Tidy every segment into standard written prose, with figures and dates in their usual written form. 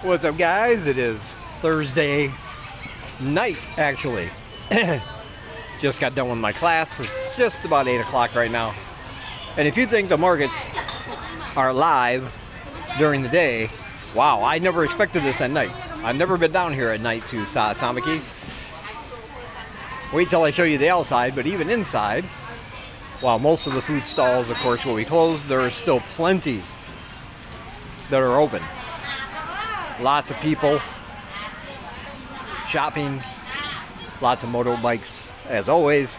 What's up, guys? It is Thursday night, actually. Just got done with my class. It's just about 8 o'clock right now. And if you think the markets are live during the day, wow, I never expected this at night. I've never been down here at night to Samaki. Wait till I show you the outside, but even inside, while most of the food stalls, of course, will be closed, there are still plenty that are open. Lots of people shopping, lots of motorbikes as always,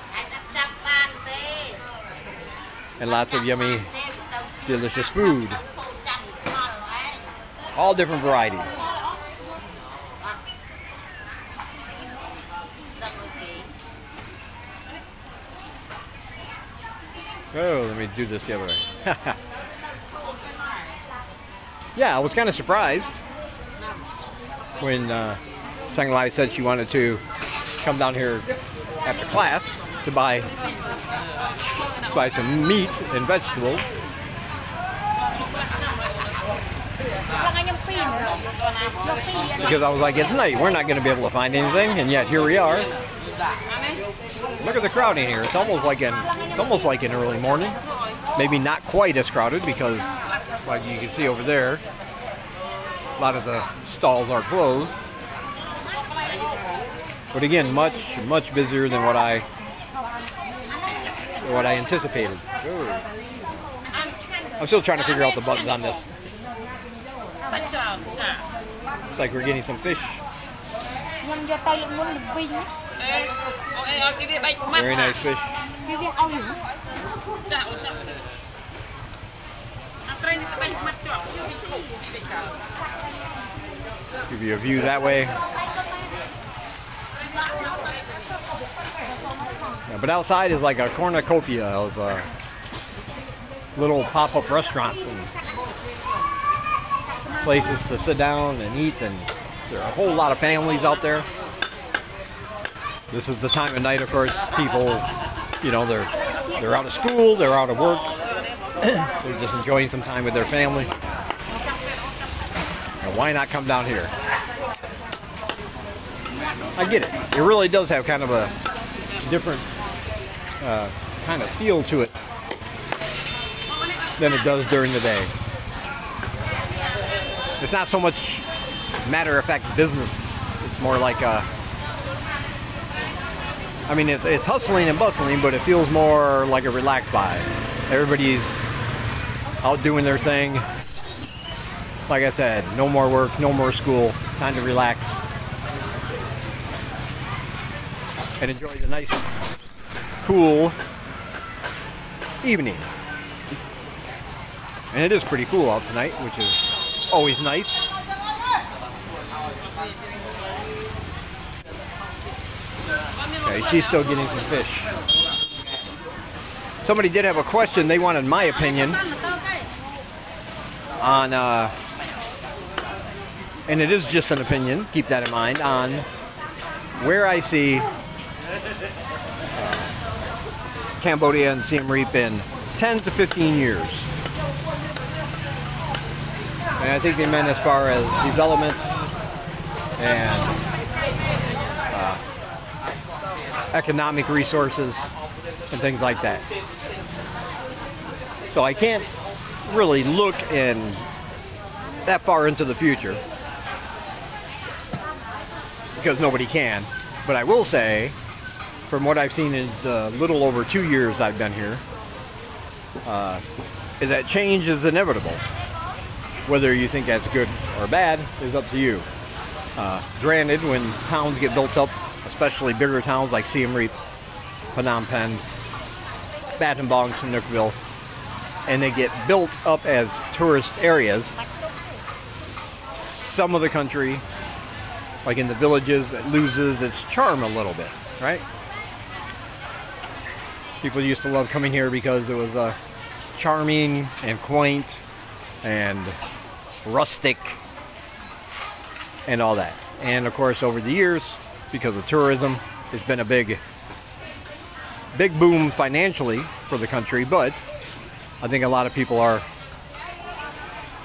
and lots of yummy, delicious food. All different varieties. Oh, let me do this the other way. Yeah, I was kind of surprised when Sanglai said she wanted to come down here after class to buy some meat and vegetables. Because I was like, it's night, we're not going to be able to find anything, and yet here we are. Look at the crowd in here. It's almost like an early morning. Maybe not quite as crowded because, like you can see over there, a lot of the stalls are closed. But again, much busier than what I anticipated. Ooh. I'm still trying to figure out the buttons on this. Looks like we're getting some fish. Very nice fish. Give you a view that way. Yeah, but outside is like a cornucopia of little pop-up restaurants and places to sit down and eat, and there are a whole lot of families out there. This is the time of night, of course, people, you know, they're out of school, they're out of work, they're just enjoying some time with their family. And why not come down here? I get it. It really does have kind of a different kind of feel to it than it does during the day. It's not so much matter-of-fact business. It's more like I mean, it's hustling and bustling, but it feels more like a relaxed vibe. Everybody's out doing their thing. Like I said, no more work, no more school. Time to relax and enjoy the nice, cool evening. And it is pretty cool out tonight, which is always nice. Okay, she's still getting some fish. Somebody did have a question. They wanted my opinion on, and it is just an opinion, keep that in mind, on where I see Cambodia and Siem Reap in 10 to 15 years. And I think they meant as far as development and economic resources and things like that. So I can't really look in that far into the future because nobody can. But I will say, from what I've seen in a little over 2 years I've been here, is that change is inevitable. Whether you think that's good or bad is up to you. Granted, when towns get built up, especially bigger towns like Siem Reap, Phnom Penh, Battambang, Sihanoukville, and they get built up as tourist areas, some of the country, like in the villages, it loses its charm a little bit, right? People used to love coming here because it was charming and quaint and rustic and all that. And of course, over the years, because of tourism, it's been a big boom financially for the country, but I think a lot of people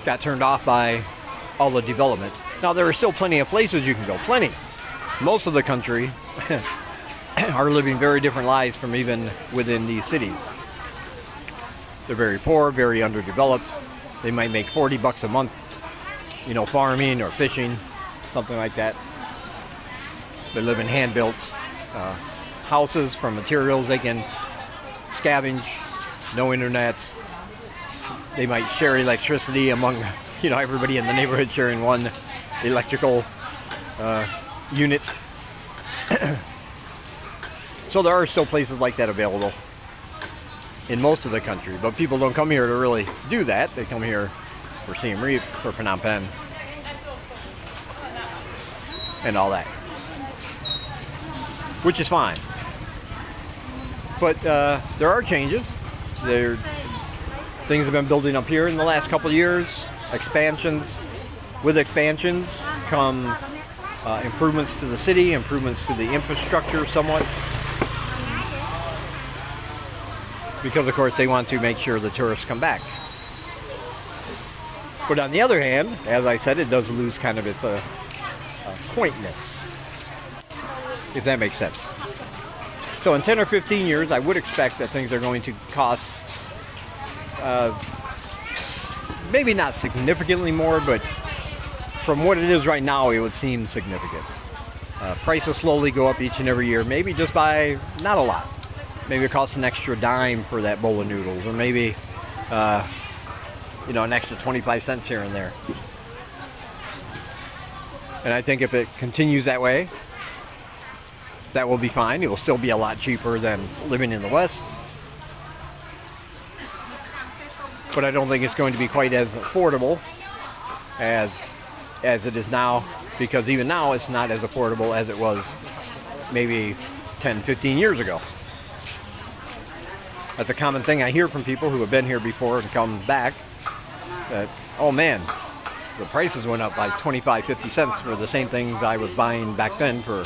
got turned off by all the development Now, there are still plenty of places you can go, plenty. Most of the country are living very different lives from even within these cities. They're very poor, very underdeveloped. They might make 40 bucks a month, you know, farming or fishing, something like that. They live in hand-built houses from materials they can scavenge, no internet. They might share electricity among, you know, everybody in the neighborhood sharing one electrical unit. So there are still places like that available in most of the country, but people don't come here to really do that. They come here for Siem Reap, for Phnom Penh, and all that, which is fine. But there are changes. Things have been building up here in the last couple of years. Expansions. With expansions come improvements to the city, improvements to the infrastructure somewhat. Because, of course, they want to make sure the tourists come back. But on the other hand, as I said, it does lose kind of its quaintness, if that makes sense. So in 10 or 15 years, I would expect that things are going to cost maybe not significantly more, but from what it is right now, it would seem significant. Prices slowly go up each and every year, maybe just by not a lot. Maybe it costs an extra dime for that bowl of noodles, or maybe you know, an extra 25 cents here and there. And I think if it continues that way, that will be fine. It will still be a lot cheaper than living in the West. But I don't think it's going to be quite as affordable as it is now, because even now it's not as affordable as it was maybe 10, 15 years ago. That's a common thing I hear from people who have been here before and come back, that, oh man, the prices went up by 25, 50 cents for the same things I was buying back then for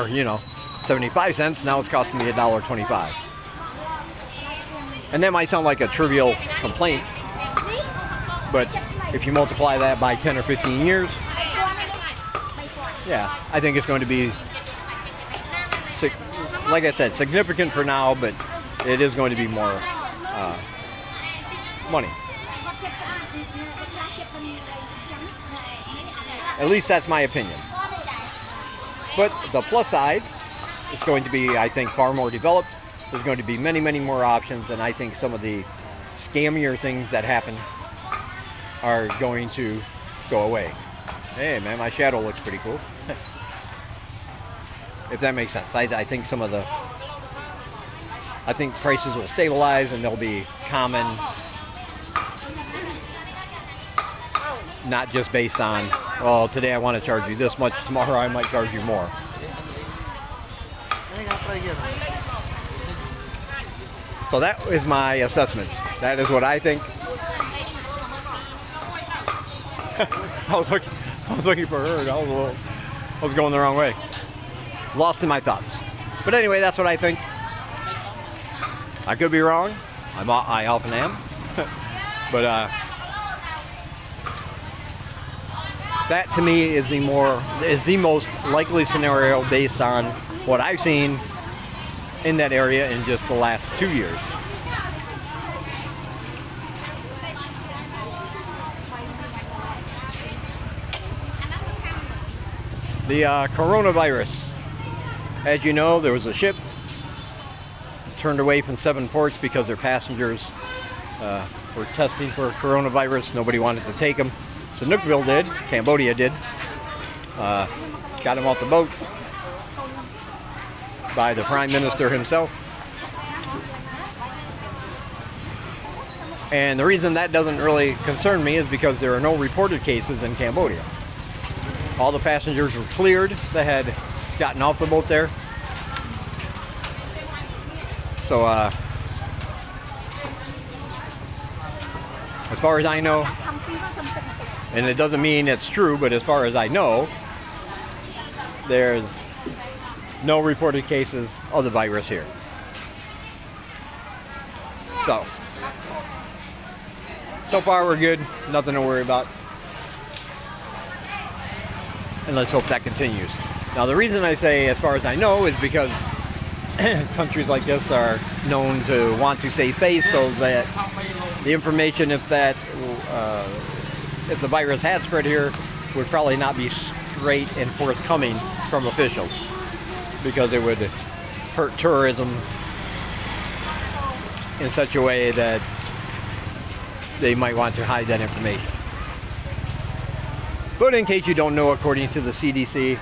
you know, 75 cents. Now it's costing me $1.25. And that might sound like a trivial complaint, but if you multiply that by 10 or 15 years, yeah, I think it's going to be, like I said, significant for now, but it is going to be more money. At least that's my opinion. But the plus side, it's going to be, I think, far more developed. There's going to be many, many more options, and I think some of the scammier things that happen are going to go away. Hey man, my shadow looks pretty cool. If that makes sense. I think some of the, I think prices will stabilize and they'll be common, not just based on, well, today I want to charge you this much, tomorrow I might charge you more. So that is my assessment. That is what I think. I was looking for her. I was going the wrong way. Lost in my thoughts. But anyway, that's what I think. I could be wrong. I often am. But that to me is the most likely scenario based on what I've seen in that area in just the last 2 years. The coronavirus. As you know, there was a ship turned away from 7 ports because their passengers were testing for coronavirus. Nobody wanted to take them. So Nookville did, Cambodia did. Got him off the boat by the Prime Minister himself. And the reason that doesn't really concern me is because there are no reported cases in Cambodia. All the passengers were cleared that had gotten off the boat there. So as far as I know, and it doesn't mean it's true, but as far as I know, there's no reported cases of the virus here. So far we're good, nothing to worry about. and let's hope that continues. Now, the reason I say as far as I know is because countries like this are known to want to save face, so that the information, if the virus had spread here, would probably not be straight and forthcoming from officials, because it would hurt tourism in such a way that they might want to hide that information. But in case you don't know, according to the CDC,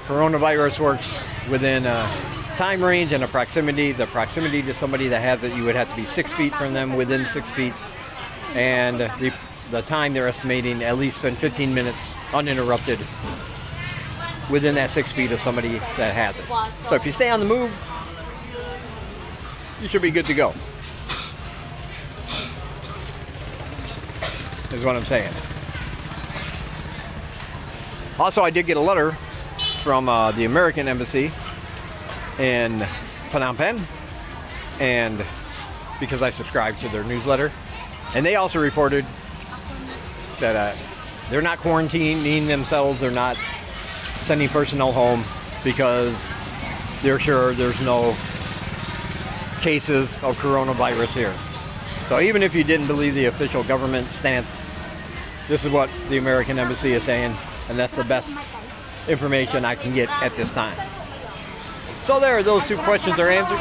coronavirus works within a time range and a proximity. The proximity to somebody that has it, you would have to be 6 feet from them, within 6 feet. And the time they're estimating, at least spend 15 minutes uninterrupted within that 6 feet of somebody that has it. So if you stay on the move, you should be good to go, is what I'm saying. Also, I did get a letter from the American Embassy in Phnom Penh, and because I subscribed to their newsletter, and they also reported that they're not quarantining themselves, they're not sending personnel home, because they're sure there's no cases of coronavirus here. So even if you didn't believe the official government stance, this is what the American Embassy is saying, and that's the best information I can get at this time. So there, those two questions are answered.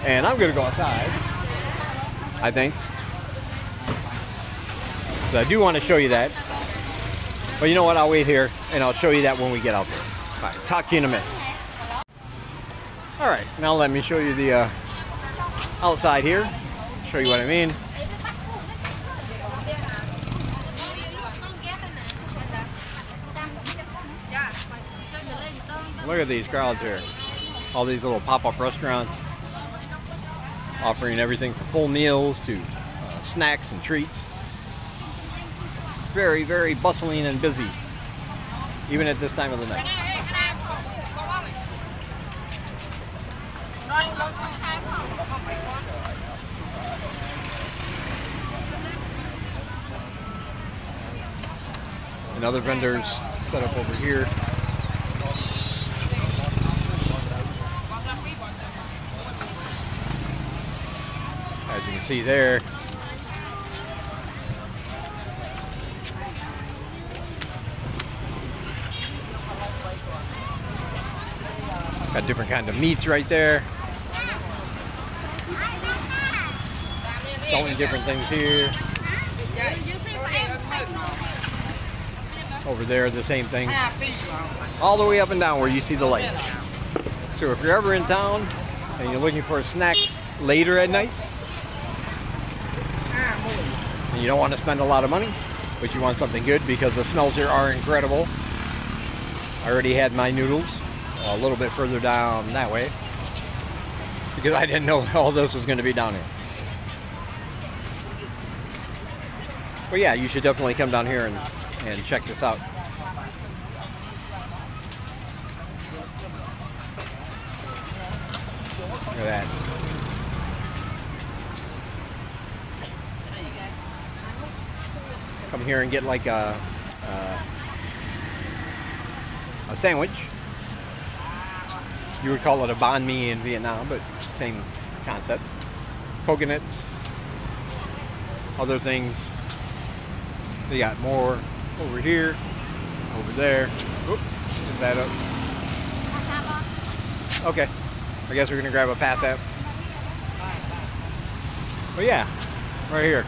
And I'm going to go outside, I think. So I do want to show you that. But you know what, I'll wait here and I'll show you that when we get out there. All right, talk to you in a minute. All right, now let me show you the outside here. Show you what I mean. Look at these crowds here. All these little pop-up restaurants offering everything from full meals to snacks and treats. Very, very bustling and busy, even at this time of the night. And other vendors set up over here. As you can see there. Got different kind of meats right there. Selling different things here. Over there, the same thing. All the way up and down where you see the lights. So if you're ever in town and you're looking for a snack later at night, and you don't want to spend a lot of money, but you want something good, because the smells here are incredible. I already had my noodles a little bit further down that way, because I didn't know all this was going to be down here. But yeah, you should definitely come down here and check this out. Look at that. Come here and get like a sandwich. You would call it a banh mi in Vietnam, but same concept. Coconuts, other things. They got more over here, over there. Oop, get that up. Okay, I guess we're gonna grab a pass app. But yeah, right here.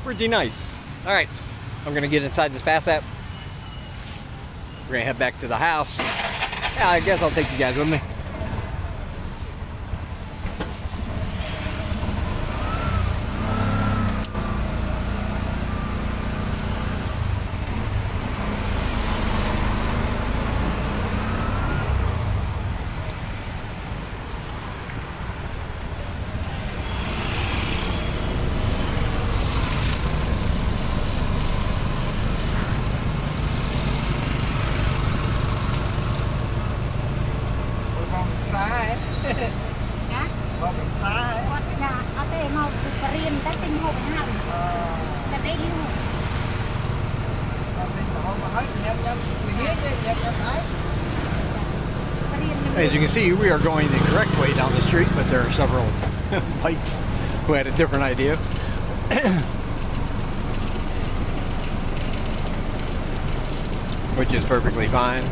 Pretty nice. All right, I'm gonna get inside this pass app. We're gonna head back to the house. Yeah, I guess I'll take you guys with me. As you can see, we are going the correct way down the street, but there are several bikes who had a different idea. Which is perfectly fine.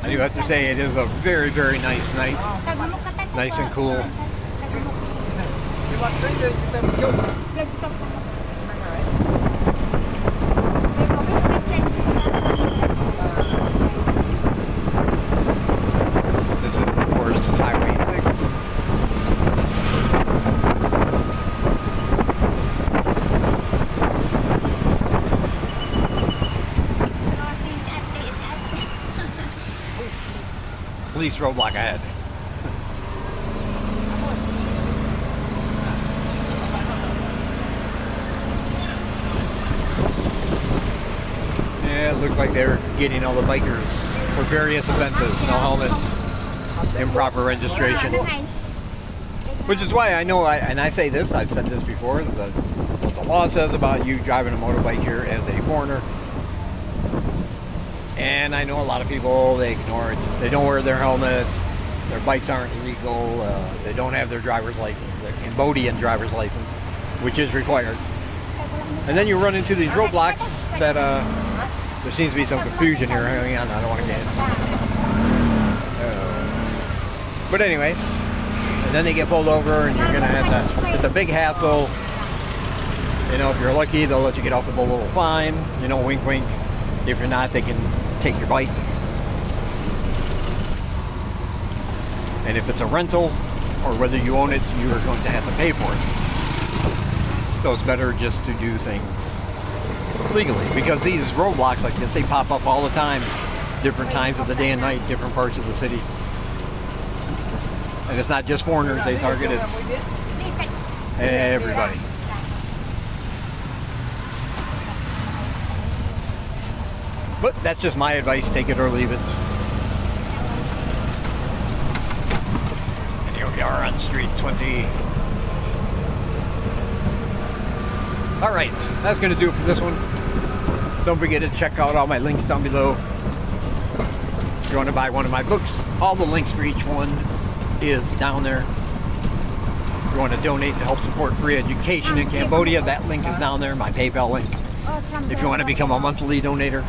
I do have to say it is a very, very nice night. Nice and cool. This is, of course, Highway 6. Police roadblock ahead. Yeah, it looked like they were getting all the bikers for various offenses. No helmets, improper registration. Which is why I know, and I say this, I've said this before, what the law says about you driving a motorbike here as a foreigner. And I know a lot of people, they ignore it. They don't wear their helmets. Their bikes aren't legal. They don't have their driver's license, their Cambodian driver's license, which is required. And then you run into these roadblocks that there seems to be some confusion here. Hang on, I don't want to get hit. But anyway, and then they get pulled over, and you're gonna have to. It's a big hassle. You know, if you're lucky, they'll let you get off with a little fine. You know, wink, wink. If you're not, they can take your bike. And if it's a rental, or whether you own it, you are going to have to pay for it. So it's better just to do things legally, because these roadblocks like this, they pop up all the time, different times of the day and night, different parts of the city. And it's not just foreigners they target, it's everybody. But that's just my advice, take it or leave it. And here we are on Street 20. Alright, that's going to do it for this one. Don't forget to check out all my links down below. If you want to buy one of my books, all the links for each one is down there. If you want to donate to help support free education in Cambodia, that link is down there, my PayPal link. If you want to become a monthly donator,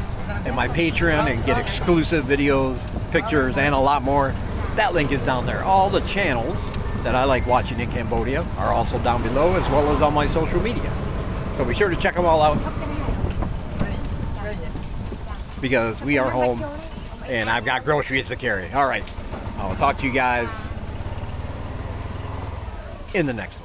and my Patreon and get exclusive videos, pictures, and a lot more, that link is down there. All the channels that I like watching in Cambodia are also down below, as well as on my social media. So be sure to check them all out, because we are home and I've got groceries to carry. All right, I'll talk to you guys in the next one.